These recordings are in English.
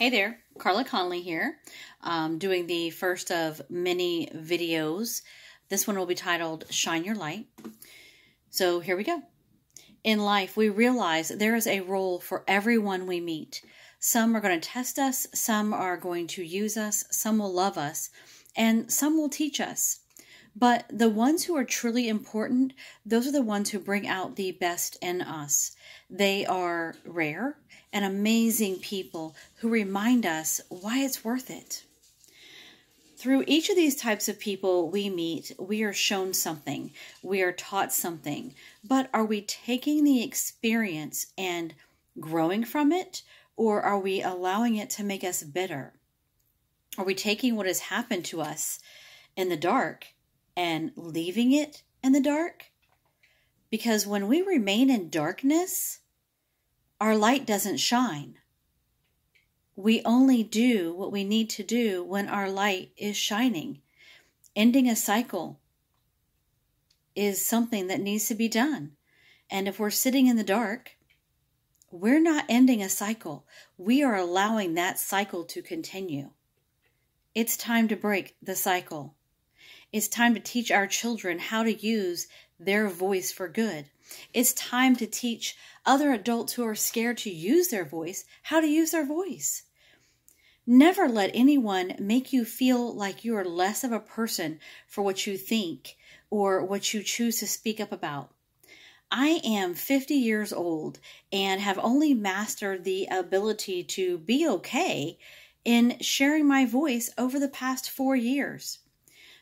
Hey there, Carla Conley here, doing the first of many videos. This one will be titled Shine Your Light. So here we go. In life, we realize there is a role for everyone we meet. Some are going to test us, some are going to use us, some will love us, and some will teach us. But the ones who are truly important, those are the ones who bring out the best in us. They are rare and amazing people who remind us why it's worth it. Through each of these types of people we meet, we are shown something, we are taught something, but are we taking the experience and growing from it, or are we allowing it to make us bitter? Are we taking what has happened to us in the dark and leaving it in the dark? Because when we remain in darkness, our light doesn't shine. We only do what we need to do when our light is shining. Ending a cycle is something that needs to be done. And if we're sitting in the dark, we're not ending a cycle. We are allowing that cycle to continue. It's time to break the cycle. It's time to teach our children how to use their voice for good. It's time to teach other adults who are scared to use their voice how to use their voice. Never let anyone make you feel like you are less of a person for what you think or what you choose to speak up about. I am 50 years old and have only mastered the ability to be okay in sharing my voice over the past 4 years.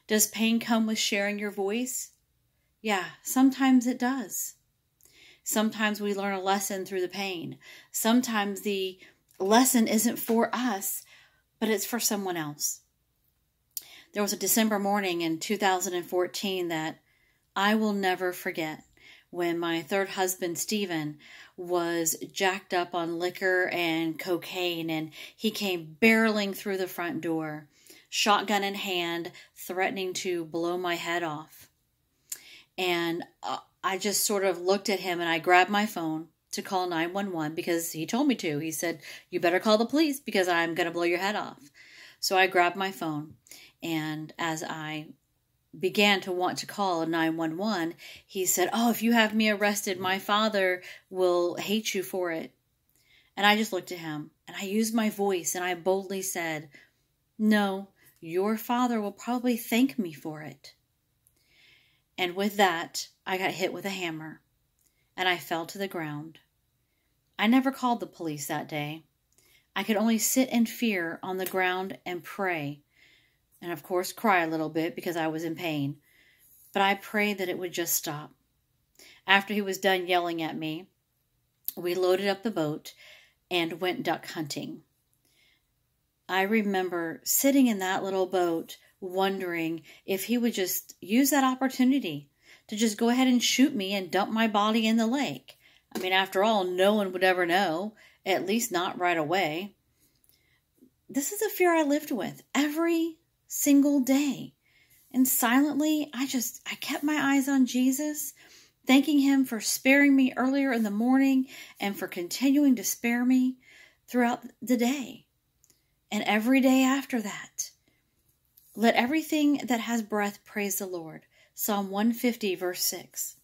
Does pain come with sharing your voice? Yeah, sometimes it does. Sometimes we learn a lesson through the pain. Sometimes the lesson isn't for us, but it's for someone else. There was a December morning in 2014 that I will never forget, when my third husband, Stephen, was jacked up on liquor and cocaine, and he came barreling through the front door, shotgun in hand, threatening to blow my head off. And I just sort of looked at him and I grabbed my phone to call 911 because he told me to. He said, "You better call the police because I'm going to blow your head off." So I grabbed my phone, and as I began to want to call 911, he said, "Oh, if you have me arrested, my father will hate you for it." And I just looked at him and I used my voice and I boldly said, "No, your father will probably thank me for it." And with that, I got hit with a hammer and I fell to the ground. I never called the police that day. I could only sit in fear on the ground and pray, and of course cry a little bit because I was in pain. But I prayed that it would just stop. After he was done yelling at me, we loaded up the boat and went duck hunting. I remember sitting in that little boat wondering if he would just use that opportunity to just go ahead and shoot me and dump my body in the lake. I mean, after all, no one would ever know, at least not right away. This is a fear I lived with every single day. And silently, I kept my eyes on Jesus, thanking him for sparing me earlier in the morning and for continuing to spare me throughout the day and every day after that. Let everything that has breath praise the Lord. Psalm 150, verse 6.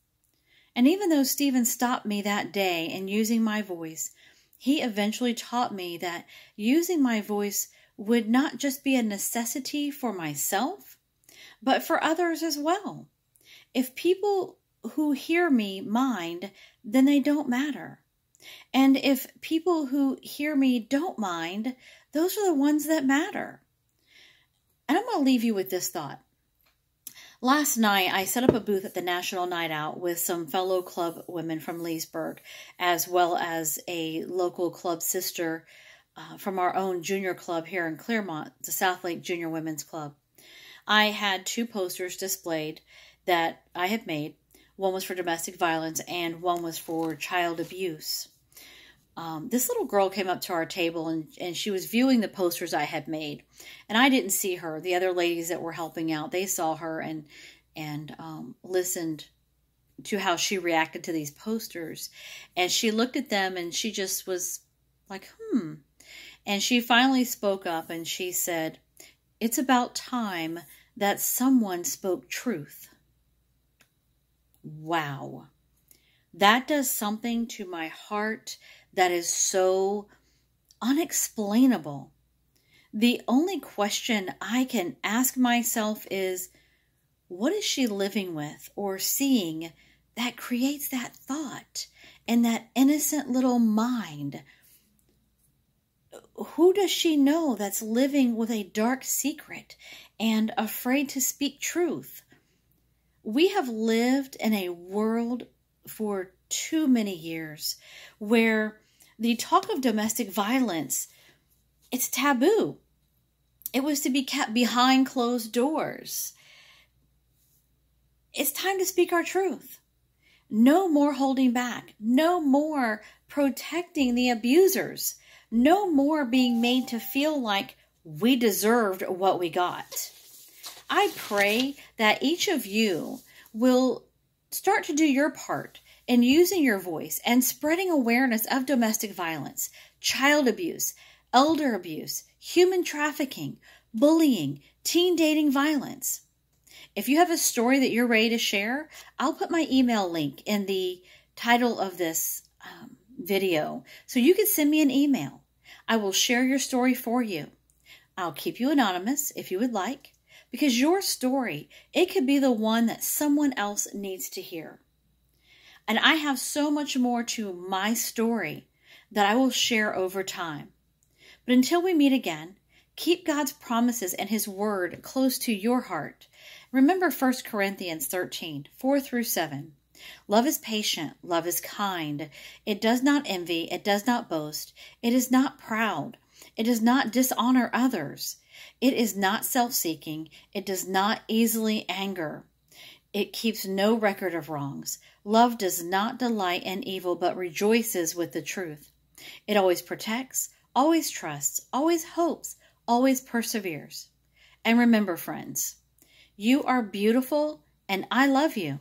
And even though Stephen stopped me that day in using my voice, he eventually taught me that using my voice would not just be a necessity for myself, but for others as well. If people who hear me mind, then they don't matter. And if people who hear me don't mind, those are the ones that matter. And I'm going to leave you with this thought. Last night, I set up a booth at the National Night Out with some fellow club women from Leesburg, as well as a local club sister from our own junior club here in Clearmont, the South Lake Junior Women's Club. I had 2 posters displayed that I had made. One was for domestic violence and one was for child abuse. This little girl came up to our table and she was viewing the posters I had made. And I didn't see her. The other ladies that were helping out, they saw her and listened to how she reacted to these posters. And she looked at them and she just was like, And she finally spoke up and she said, "It's about time that someone spoke truth." Wow. That does something to my heart that is so unexplainable. The only question I can ask myself is, what is she living with or seeing that creates that thought in that innocent little mind? Who does she know that's living with a dark secret and afraid to speak truth? We have lived in a world for too many years where the talk of domestic violence, it's taboo. It was to be kept behind closed doors. It's time to speak our truth. No more holding back. No more protecting the abusers. No more being made to feel like we deserved what we got. I pray that each of you will start to do your part in using your voice and spreading awareness of domestic violence, child abuse, elder abuse, human trafficking, bullying, teen dating violence. If you have a story that you're ready to share, I'll put my email link in the title of this video so you can send me an email. I will share your story for you. I'll keep you anonymous if you would like, because your story, it could be the one that someone else needs to hear. And I have so much more to my story that I will share over time. But until we meet again, keep God's promises and His Word close to your heart. Remember 1 Corinthians 13, 4 through 7. Love is patient. Love is kind. It does not envy. It does not boast. It is not proud. It does not dishonor others. It is not self-seeking. It does not easily anger. It keeps no record of wrongs. Love does not delight in evil, but rejoices with the truth. It always protects, always trusts, always hopes, always perseveres. And remember, friends, you are beautiful, and I love you.